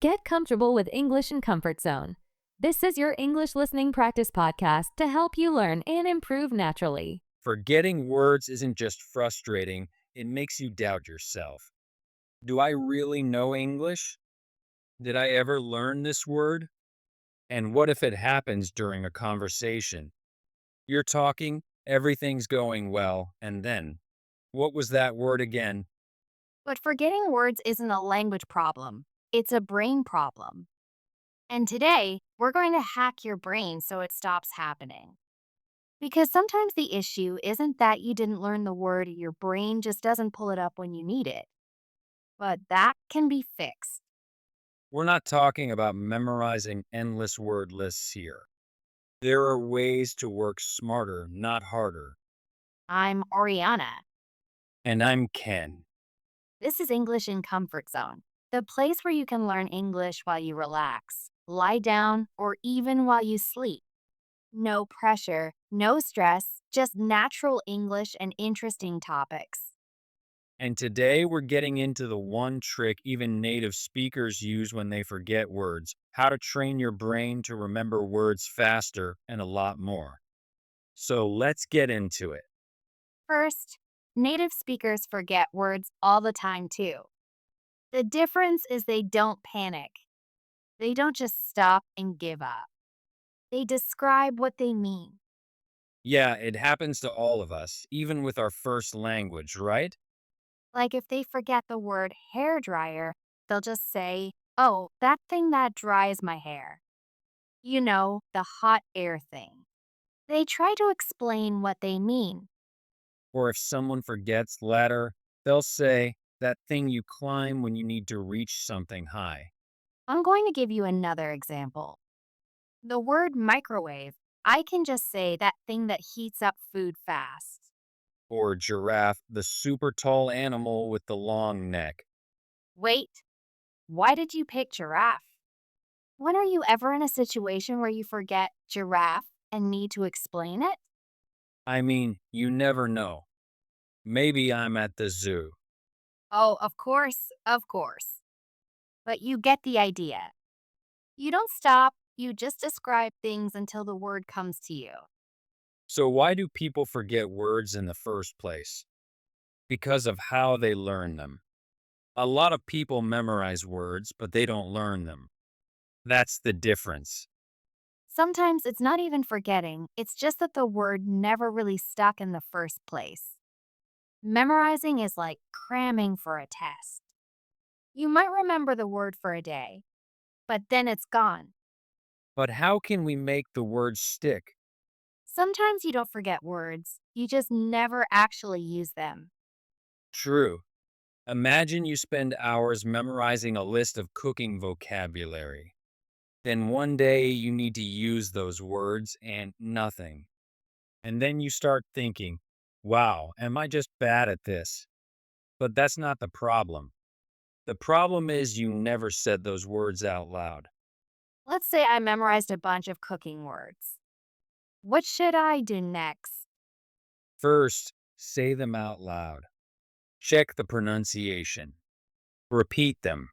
Get comfortable with English and Comfort Zone. This is your English listening practice podcast to help you learn and improve naturally. Forgetting words isn't just frustrating, it makes you doubt yourself. Do I really know English? Did I ever learn this word? And what if it happens during a conversation? You're talking, everything's going well, and then, what was that word again? But forgetting words isn't a language problem, it's a brain problem. And today, we're going to hack your brain so it stops happening. Because sometimes the issue isn't that you didn't learn the word, your brain just doesn't pull it up when you need it. But that can be fixed. We're not talking about memorizing endless word lists here. There are ways to work smarter, not harder. I'm Oriana. And I'm Ken. This is English in Comfort Zone, the place where you can learn English while you relax, lie down, or even while you sleep. No pressure, no stress, just natural English and interesting topics. And today we're getting into the one trick even native speakers use when they forget words, how to train your brain to remember words faster, and a lot more. So let's get into it. First, native speakers forget words all the time, too. The difference is they don't panic. They don't just stop and give up. They describe what they mean. Yeah, it happens to all of us, even with our first language, right? Like if they forget the word hair dryer, they'll just say, "Oh, that thing that dries my hair." You know, the hot air thing. They try to explain what they mean. Or if someone forgets ladder, they'll say, that thing you climb when you need to reach something high. I'm going to give you another example. The word microwave, I can just say that thing that heats up food fast. Or giraffe, the super tall animal with the long neck. Wait, why did you pick giraffe? When are you ever in a situation where you forget giraffe and need to explain it? I mean, you never know. Maybe I'm at the zoo. Oh, of course, of course. But you get the idea. You don't stop, you just describe things until the word comes to you. So, why do people forget words in the first place? Because of how they learn them. A lot of people memorize words, but they don't learn them. That's the difference. Sometimes it's not even forgetting, it's just that the word never really stuck in the first place. Memorizing is like cramming for a test. You might remember the word for a day, but then it's gone. But how can we make the words stick? Sometimes you don't forget words, you just never actually use them. True. Imagine you spend hours memorizing a list of cooking vocabulary. Then one day you need to use those words and nothing. And then you start thinking, wow, am I just bad at this? But that's not the problem. The problem is you never said those words out loud. Let's say I memorized a bunch of cooking words. What should I do next? First, say them out loud. Check the pronunciation. Repeat them.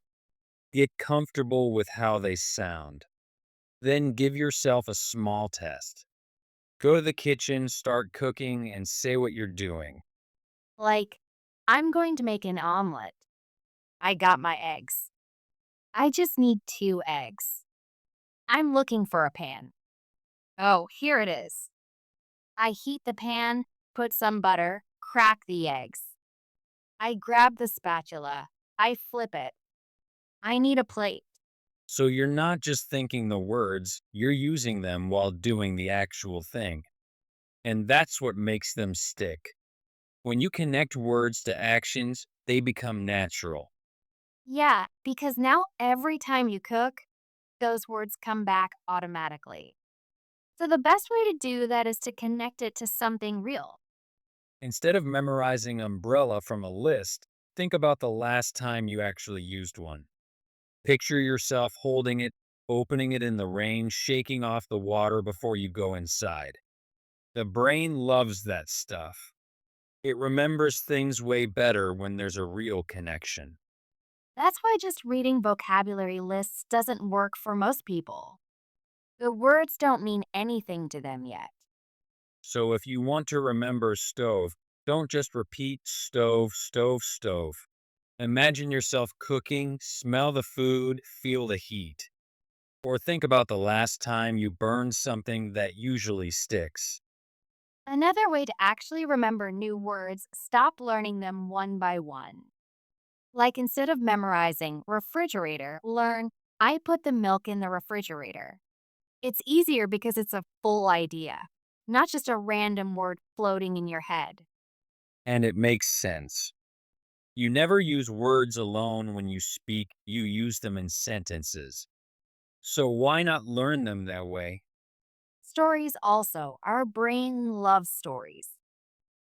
Get comfortable with how they sound. Then give yourself a small test. Go to the kitchen, start cooking, and say what you're doing. Like, I'm going to make an omelet. I got my eggs. I just need 2 eggs. I'm looking for a pan. Oh, here it is. I heat the pan, put some butter, crack the eggs. I grab the spatula. I flip it. I need a plate. So you're not just thinking the words, you're using them while doing the actual thing. And that's what makes them stick. When you connect words to actions, they become natural. Yeah, because now every time you cook, those words come back automatically. So the best way to do that is to connect it to something real. Instead of memorizing umbrella from a list, think about the last time you actually used one. Picture yourself holding it, opening it in the rain, shaking off the water before you go inside. The brain loves that stuff. It remembers things way better when there's a real connection. That's why just reading vocabulary lists doesn't work for most people. The words don't mean anything to them yet. So if you want to remember stove, don't just repeat stove, stove, stove. Imagine yourself cooking, smell the food, feel the heat. Or think about the last time you burned something that usually sticks. Another way to actually remember new words, stop learning them one by one. Like instead of memorizing refrigerator, learn I put the milk in the refrigerator. It's easier because it's a full idea, not just a random word floating in your head. And it makes sense. You never use words alone when you speak, you use them in sentences. So why not learn them that way? Stories also, our brain loves stories.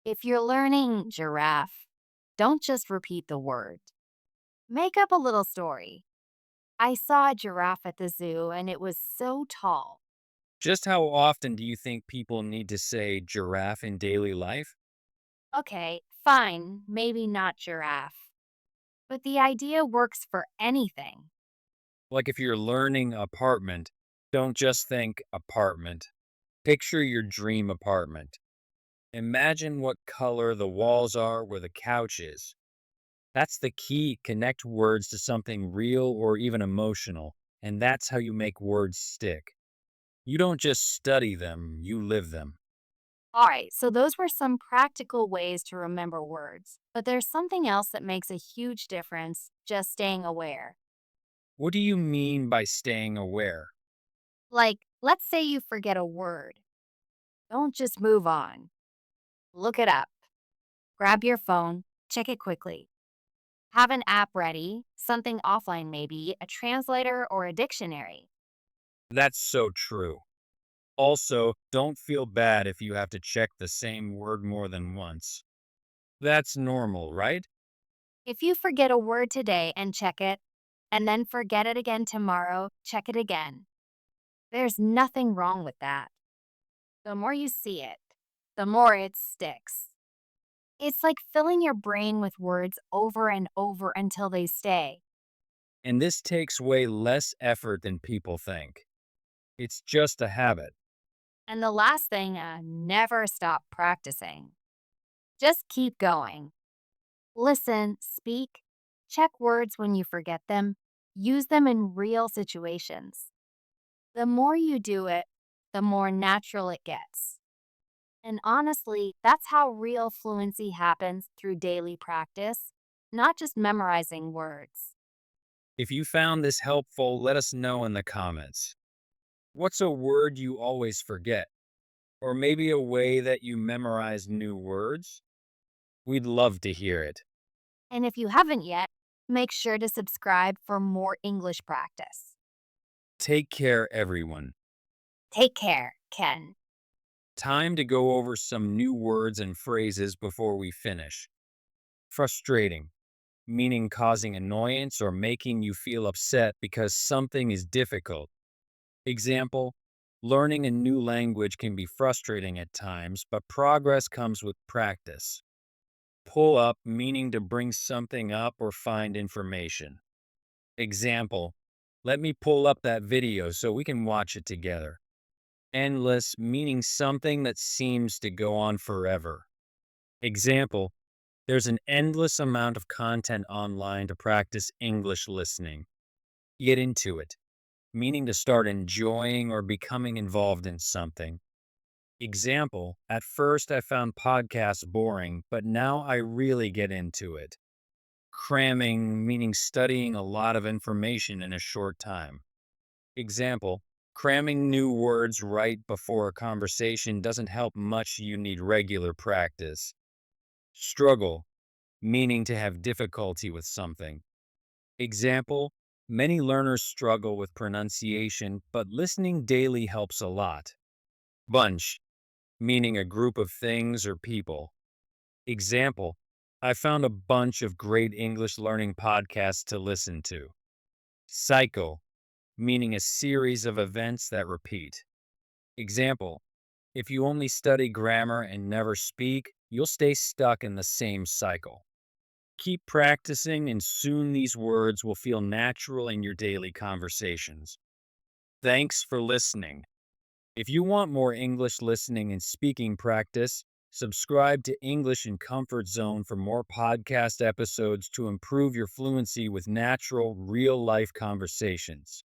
If you're learning giraffe, don't just repeat the word. Make up a little story. I saw a giraffe at the zoo and it was so tall. Just how often do you think people need to say giraffe in daily life? Okay, fine, maybe not giraffe. But the idea works for anything. Like if you're learning apartment, don't just think apartment. Picture your dream apartment. Imagine what color the walls are where the couch is. That's the key. Connect words to something real or even emotional, and that's how you make words stick. You don't just study them, you live them. All right, so those were some practical ways to remember words. But there's something else that makes a huge difference, just staying aware. What do you mean by staying aware? Like, let's say you forget a word. Don't just move on. Look it up. Grab your phone, check it quickly. Have an app ready, something offline maybe, a translator or a dictionary. That's so true. Also, don't feel bad if you have to check the same word more than once. That's normal, right? If you forget a word today and check it, and then forget it again tomorrow, check it again. There's nothing wrong with that. The more you see it, the more it sticks. It's like filling your brain with words over and over until they stay. And this takes way less effort than people think. It's just a habit. And the last thing, never stop practicing. Just keep going. Listen, speak, check words when you forget them, use them in real situations. The more you do it, the more natural it gets. And honestly, that's how real fluency happens through daily practice, not just memorizing words. If you found this helpful, let us know in the comments. What's a word you always forget? Or maybe a way that you memorize new words? We'd love to hear it. And if you haven't yet, make sure to subscribe for more English practice. Take care, everyone. Take care, Ken. Time to go over some new words and phrases before we finish. Frustrating, meaning causing annoyance or making you feel upset because something is difficult. Example, learning a new language can be frustrating at times, but progress comes with practice. Pull up, meaning to bring something up or find information. Example, let me pull up that video so we can watch it together. Endless, meaning something that seems to go on forever. Example, there's an endless amount of content online to practice English listening. Get into it, meaning to start enjoying or becoming involved in something. Example, at first I found podcasts boring, but now I really get into it. Cramming, meaning studying a lot of information in a short time. Example, cramming new words right before a conversation doesn't help much, you need regular practice. Struggle, meaning to have difficulty with something. Example, many learners struggle with pronunciation, but listening daily helps a lot. Bunch, meaning a group of things or people. Example, I found a bunch of great English learning podcasts to listen to. Cycle, meaning a series of events that repeat. Example, if you only study grammar and never speak, you'll stay stuck in the same cycle. Keep practicing, and soon these words will feel natural in your daily conversations. Thanks for listening. If you want more English listening and speaking practice, subscribe to English in Comfort Zone for more podcast episodes to improve your fluency with natural, real life conversations.